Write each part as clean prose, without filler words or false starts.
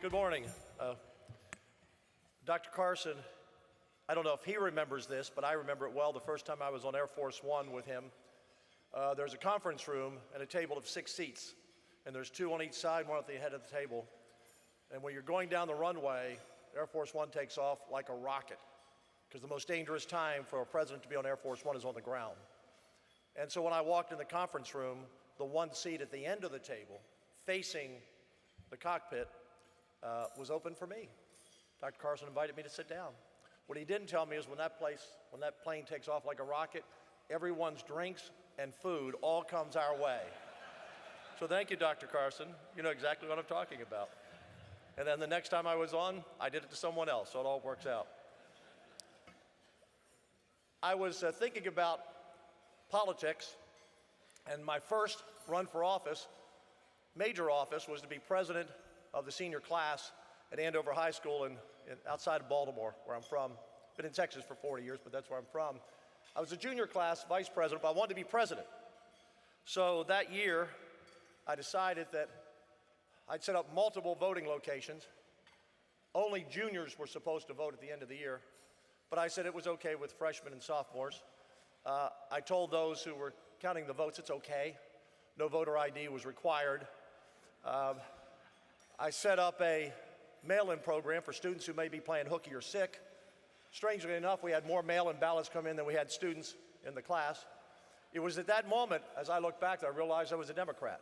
Good morning. Dr. Carson, I don't know if he remembers this, but I remember it well the first time I was on Air Force One with him. There's a conference room and a table of 6 seats, and there's 2 on each side, 1 at the head of the table. And when you're going down the runway, Air Force One takes off like a rocket, because the most dangerous time for a president to be on Air Force One is on the ground. And so when I walked in the conference room, the one seat at the end of the table, facing the cockpit, was open for me. Dr. Carson invited me to sit down. What he didn't tell me is when that plane takes off like a rocket, everyone's drinks and food all comes our way. So thank you, Dr. Carson. You know exactly what I'm talking about. And then the next time I was on, I did it to someone else, so it all works out. I was thinking about politics, and my first run for office, major office, was to be president of the senior class at Andover High School outside of Baltimore, where I'm from. Been in Texas for 40 years, but that's where I'm from. I was a junior class vice president, but I wanted to be president. So that year, I decided that I'd set up multiple voting locations. Only juniors were supposed to vote at the end of the year, but I said it was okay with freshmen and sophomores. I told those who were counting the votes it's okay. No voter ID was required. I set up a mail-in program for students who may be playing hooky or sick. Strangely enough, we had more mail-in ballots come in than we had students in the class. It was at that moment, as I look back, that I realized I was a Democrat.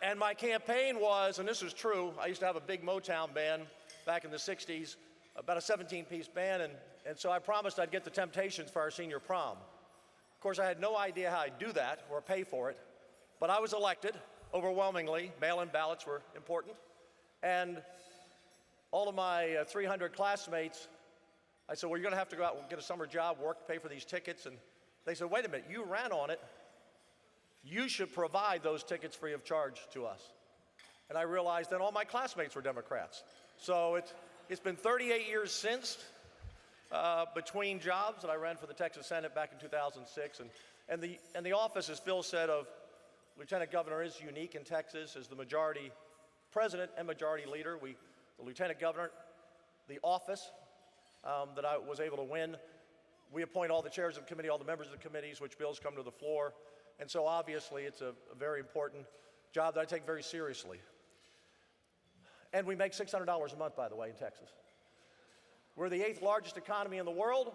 And my campaign was, and this is true, I used to have a big Motown band back in the 60s, about a 17-piece band, and so I promised I'd get the Temptations for our senior prom. Of course, I had no idea how I'd do that or pay for it, but I was elected. Overwhelmingly, mail-in ballots were important, and all of my 300 classmates, I said, well, you're gonna have to go out and get a summer job, work, pay for these tickets, and they said, wait a minute, you ran on it, you should provide those tickets free of charge to us. And I realized then all my classmates were Democrats. So it's been 38 years since, between jobs, and I ran for the Texas Senate back in 2006, and the office, as Phil said, of Lieutenant Governor is unique in Texas as the majority president and majority leader. The Lieutenant Governor, the office that I was able to win, we appoint all the chairs of the committee, all the members of the committees, which bills come to the floor. And so obviously it's a very important job that I take very seriously. And we make $600 a month, by the way, in Texas. We're the 8th largest economy in the world.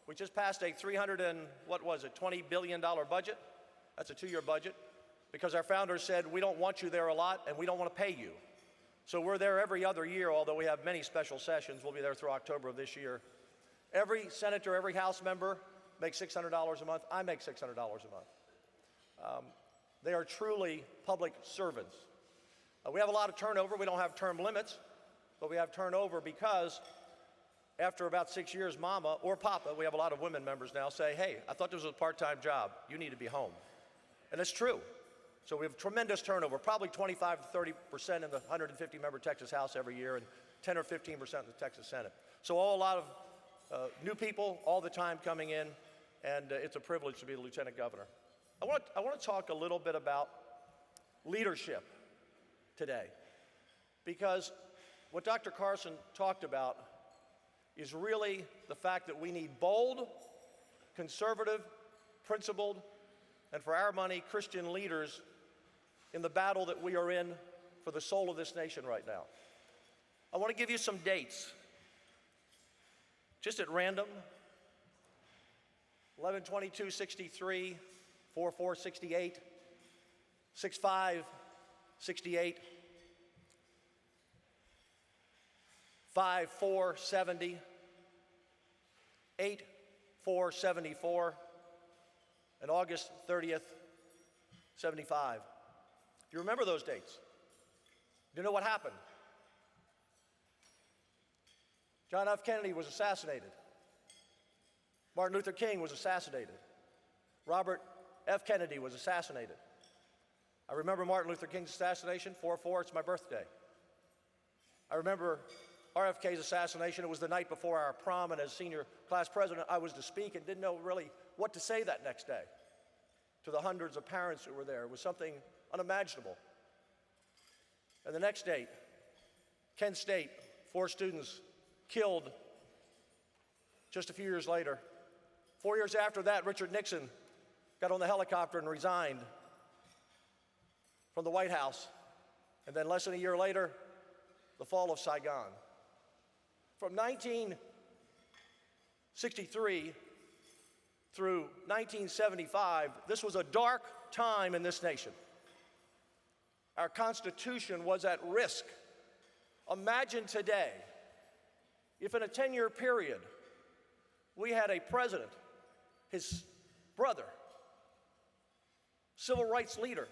We just passed a $20 billion budget. That's a 2-year budget, because our founders said, we don't want you there a lot and we don't want to pay you. So we're there every other year, although we have many special sessions. We'll be there through October of this year. Every senator, every House member makes $600 a month. I make $600 a month. They are truly public servants. We have a lot of turnover. We don't have term limits, but we have turnover because after about 6 years, Mama or Papa, we have a lot of women members now, say, hey, I thought this was a part-time job. You need to be home. And it's true. So we have tremendous turnover, probably 25 to 30% in the 150-member Texas House every year and 10 or 15% in the Texas Senate. So a lot of new people all the time coming in, and it's a privilege to be the Lieutenant Governor. I want to talk a little bit about leadership today, because what Dr. Carson talked about is really the fact that we need bold, conservative, principled, and for our money, Christian leaders in the battle that we are in for the soul of this nation right now. I want to give you some dates, just at random. 11/22/63, 4/4/68, 6/5/68, 5/4/70, 8/4/74, and August 30th, 75. Do you remember those dates? Do you know what happened? John F. Kennedy was assassinated. Martin Luther King was assassinated. Robert F. Kennedy was assassinated. I remember Martin Luther King's assassination, 4/4, it's my birthday. I remember RFK's assassination. It was the night before our prom, and as senior class president, I was to speak and didn't know really what to say that next day to the hundreds of parents who were there. It was something unimaginable. And the next date, Kent State, 4 students killed just a few years later. 4 years after that, Richard Nixon got on the helicopter and resigned from the White House. And then less than a year later, the fall of Saigon. From 1963 through 1975, this was a dark time in this nation. Our Constitution was at risk. Imagine today, if in a 10-year period, we had a president, his brother, civil rights leader,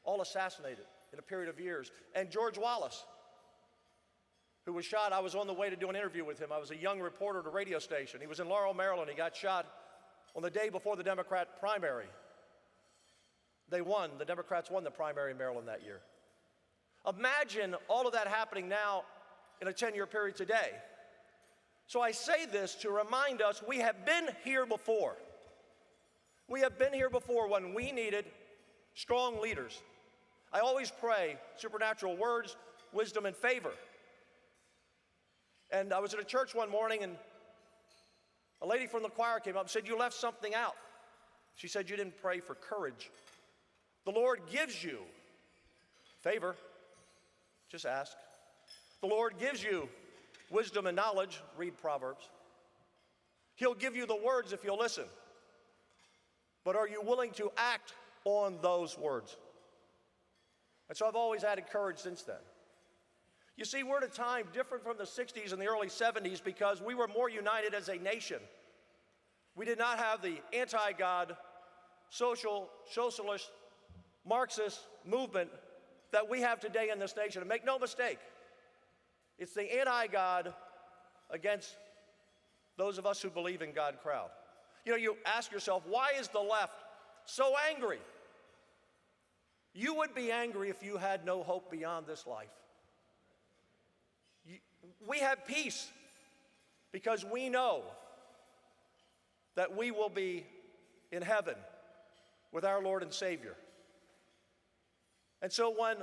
all assassinated in a period of years, and George Wallace, who was shot. I was on the way to do an interview with him. I was a young reporter at a radio station. He was in Laurel, Maryland. He got shot on the day before the Democrat primary. They won. The Democrats won the primary in Maryland that year. Imagine all of that happening now in a 10-year period today. So I say this to remind us we have been here before. We have been here before when we needed strong leaders. I always pray supernatural words, wisdom, and favor. And I was at a church one morning, and a lady from the choir came up and said, "You left something out." She said, "You didn't pray for courage." The Lord gives you favor. Just ask. The Lord gives you wisdom and knowledge. Read Proverbs. He'll give you the words if you'll listen. But are you willing to act on those words? And so I've always added courage since then. You see, we're at a time different from the 60s and the early 70s because we were more united as a nation. We did not have the anti-God, socialist, Marxist movement that we have today in this nation. And make no mistake, it's the anti-God against those of us who believe in God crowd. You know, you ask yourself, why is the left so angry? You would be angry if you had no hope beyond this life. We have peace because we know that we will be in heaven with our Lord and Savior. And so when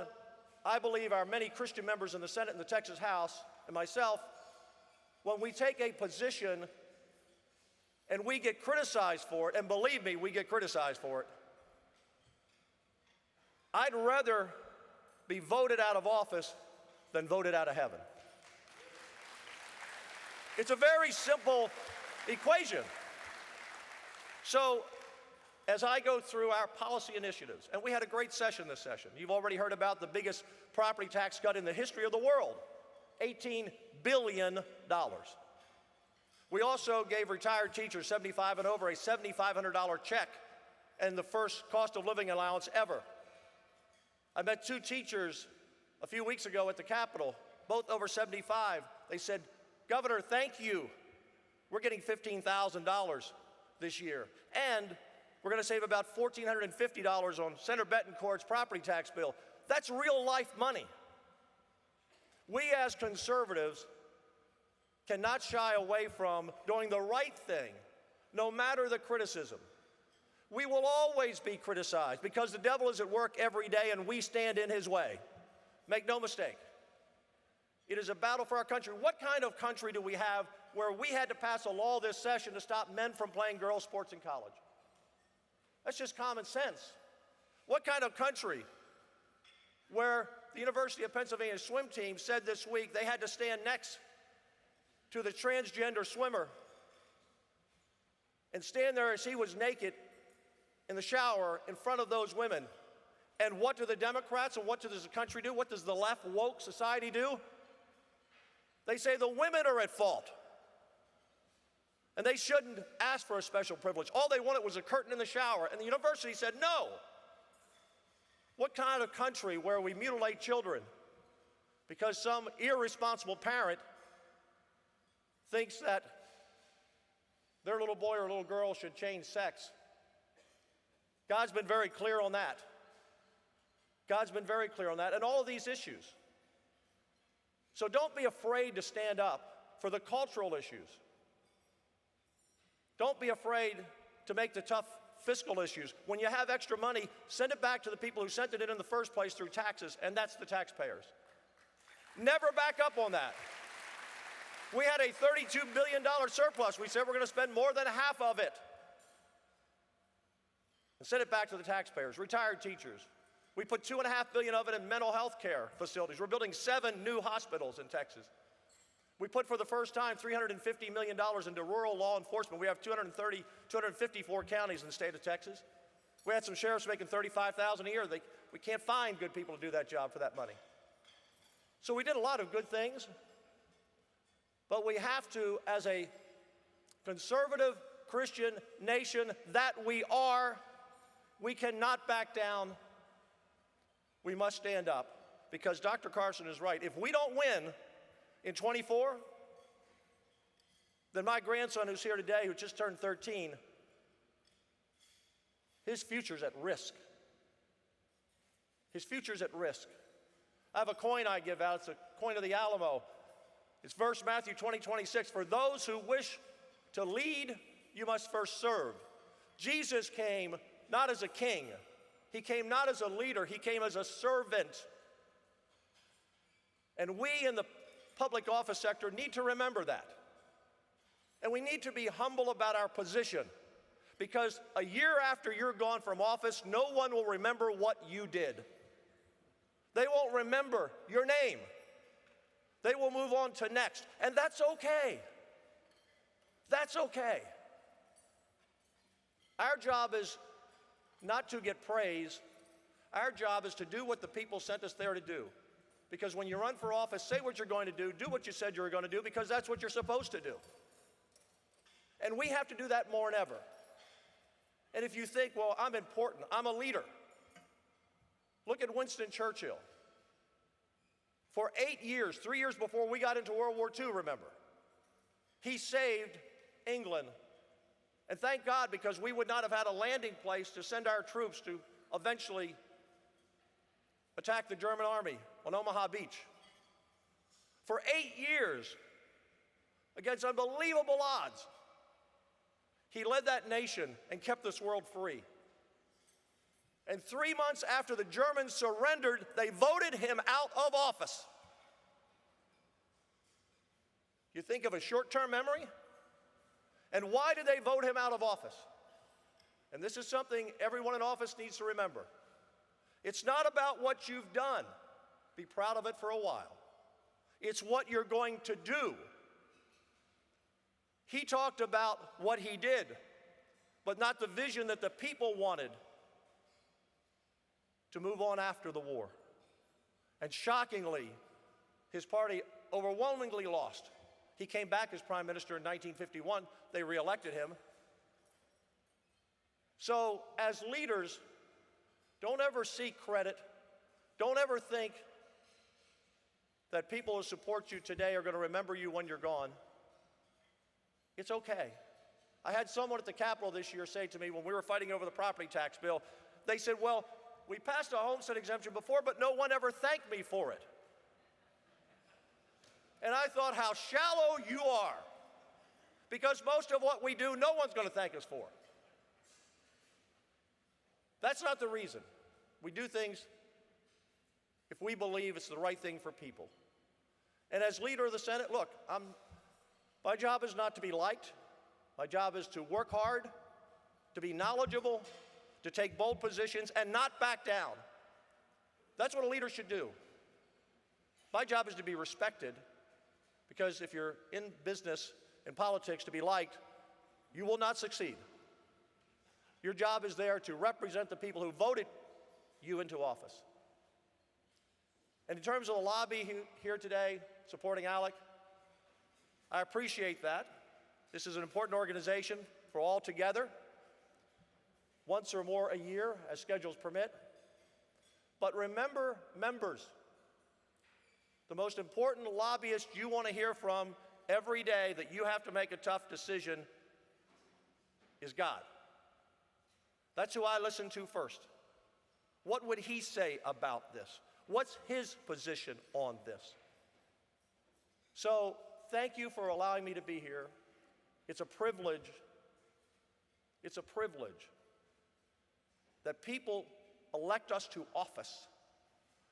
I believe our many Christian members in the Senate and the Texas House, and myself, when we take a position and we get criticized for it, and believe me, we get criticized for it, I'd rather be voted out of office than voted out of heaven. It's a very simple equation. So, as I go through our policy initiatives, and we had a great session this session. You've already heard about the biggest property tax cut in the history of the world, $18 billion. We also gave retired teachers 75 and over a $7,500 check and the first cost of living allowance ever. I met 2 teachers a few weeks ago at the Capitol, both over 75. They said, "Governor, thank you. We're getting $15,000 this year. And we're going to save about $1,450 on Senator Betancourt's property tax bill." That's real life money. We as conservatives cannot shy away from doing the right thing, no matter the criticism. We will always be criticized because the devil is at work every day and we stand in his way. Make no mistake. It is a battle for our country. What kind of country do we have where we had to pass a law this session to stop men from playing girls' sports in college? That's just common sense. What kind of country where the University of Pennsylvania swim team said this week they had to stand next to the transgender swimmer and stand there as he was naked in the shower in front of those women? And what do the Democrats and what does the country do? What does the left woke society do? They say the women are at fault and they shouldn't ask for a special privilege. All they wanted was a curtain in the shower, and the university said no. What kind of country where we mutilate children because some irresponsible parent thinks that their little boy or little girl should change sex? God's been very clear on that. God's been very clear on that, and all of these issues. So don't be afraid to stand up for the cultural issues. Don't be afraid to make the tough fiscal issues. When you have extra money, send it back to the people who sent it in the first place through taxes, and that's the taxpayers. Never back up on that. We had a $32 billion surplus. We said we're going to spend more than half of it and send it back to the taxpayers. Retired teachers. We put $2.5 billion of it in mental health care facilities. We're building 7 new hospitals in Texas. We put for the first time $350 million into rural law enforcement. We have 254 counties in the state of Texas. We had some sheriffs making $35,000 a year. We can't find good people to do that job for that money. So we did a lot of good things, but we have to, as a conservative Christian nation that we are, we cannot back down. We must stand up, because Dr. Carson is right. If we don't win in 24, then my grandson who's here today, who just turned 13, his future's at risk. His future's at risk. I have a coin I give out. It's a coin of the Alamo. It's verse Matthew 20:26. For those who wish to lead, you must first serve. Jesus came not as a king. He came not as a leader. He came as a servant. And we in the public office sector need to remember that. And we need to be humble about our position, because a year after you're gone from office, no one will remember what you did. They won't remember your name. They will move on to next, and that's okay. That's okay. Our job is not to get praise. Our job is to do what the people sent us there to do. Because when you run for office, say what you're going to do what you said you were going to do, because that's what you're supposed to do. And we have to do that more than ever. And if you think, well, I'm important, I'm a leader. Look at Winston Churchill. For 8 years, 3 years before we got into World War II, remember, he saved England. And thank God, because we would not have had a landing place to send our troops to eventually attack the German army on Omaha Beach. For 8 years, against unbelievable odds, he led that nation and kept this world free. And 3 months after the Germans surrendered, they voted him out of office. You think of a short-term memory? And why did they vote him out of office? And this is something everyone in office needs to remember. It's not about what you've done. Be proud of it for a while. It's what you're going to do. He talked about what he did, but not the vision that the people wanted to move on after the war. And shockingly, his party overwhelmingly lost. He came back as prime minister in 1951. They reelected him. So as leaders, don't ever seek credit. Don't ever think that people who support you today are going to remember you when you're gone. It's okay. I had someone at the Capitol this year say to me when we were fighting over the property tax bill, they said, well, we passed a homestead exemption before, but no one ever thanked me for it. And I thought, how shallow you are. Because most of what we do, no one's going to thank us for. That's not the reason. We do things if we believe it's the right thing for people. And as leader of the Senate, look, my job is not to be liked. My job is to work hard, to be knowledgeable, to take bold positions, and not back down. That's what a leader should do. My job is to be respected, because if you're in business, in politics, to be liked, you will not succeed. Your job is there to represent the people who voted you into office. And in terms of the lobby here today supporting ALEC, I appreciate that. This is an important organization for all together, once or more a year as schedules permit. But remember, members, the most important lobbyist you want to hear from every day that you have to make a tough decision is God. That's who I listen to first. What would he say about this? What's his position on this? So thank you for allowing me to be here. It's a privilege. It's a privilege that people elect us to office.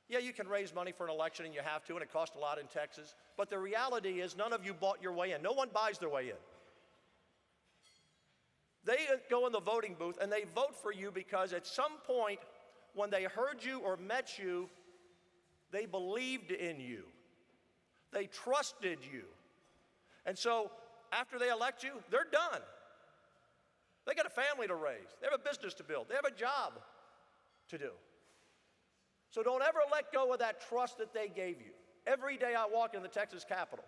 Yeah, you can raise money for an election, and you have to, and it costs a lot in Texas. But the reality is none of you bought your way in. No one buys their way in. They go in the voting booth, and they vote for you because at some point when they heard you or met you, they believed in you. They trusted you. And so after they elect you, they're done. They got a family to raise. They have a business to build. They have a job to do. So don't ever let go of that trust that they gave you. Every day I walk in the Texas Capitol,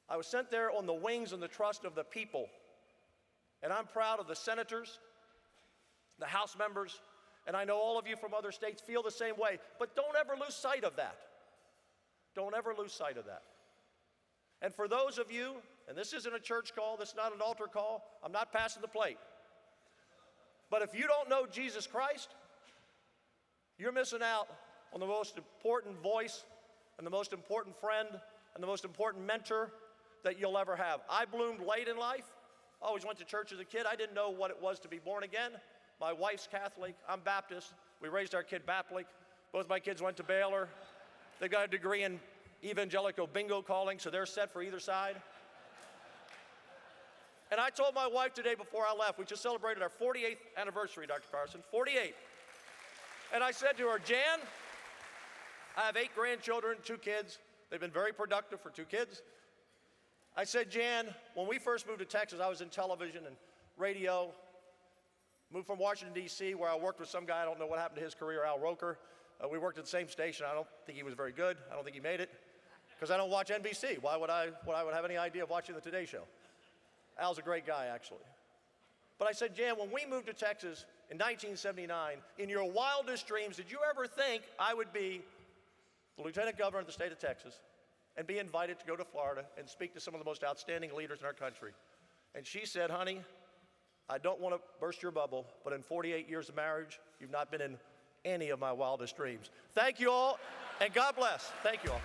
I was sent there on the wings and the trust of the people. And I'm proud of the senators, the House members, and I know all of you from other states feel the same way. But don't ever lose sight of that. Don't ever lose sight of that. And for those of you, and this isn't a church call, this is not an altar call, I'm not passing the plate. But if you don't know Jesus Christ, you're missing out on the most important voice and the most important friend and the most important mentor that you'll ever have. I bloomed late in life. I always went to church as a kid. I didn't know what it was to be born again. My wife's Catholic. I'm Baptist. We raised our kid Baptist. Both my kids went to Baylor. They got a degree in evangelical bingo calling, so they're set for either side. And I told my wife today before I left, we just celebrated our 48th anniversary, Dr. Carson, 48. And I said to her, Jan, I have 8 grandchildren, 2 kids. They've been very productive for 2 kids. I said, Jan, when we first moved to Texas, I was in television and radio. Moved from Washington, D.C., where I worked with some guy, I don't know what happened to his career, Al Roker. We worked at the same station. I don't think he was very good. I don't think he made it, because I don't watch NBC. Why would I have any idea of watching the Today Show? Al's a great guy, actually. But I said, Jan, when we moved to Texas in 1979, in your wildest dreams, did you ever think I would be the lieutenant governor of the state of Texas and be invited to go to Florida and speak to some of the most outstanding leaders in our country? And she said, honey, I don't want to burst your bubble, but in 48 years of marriage, you've not been in any of my wildest dreams. Thank you all, and God bless. Thank you all.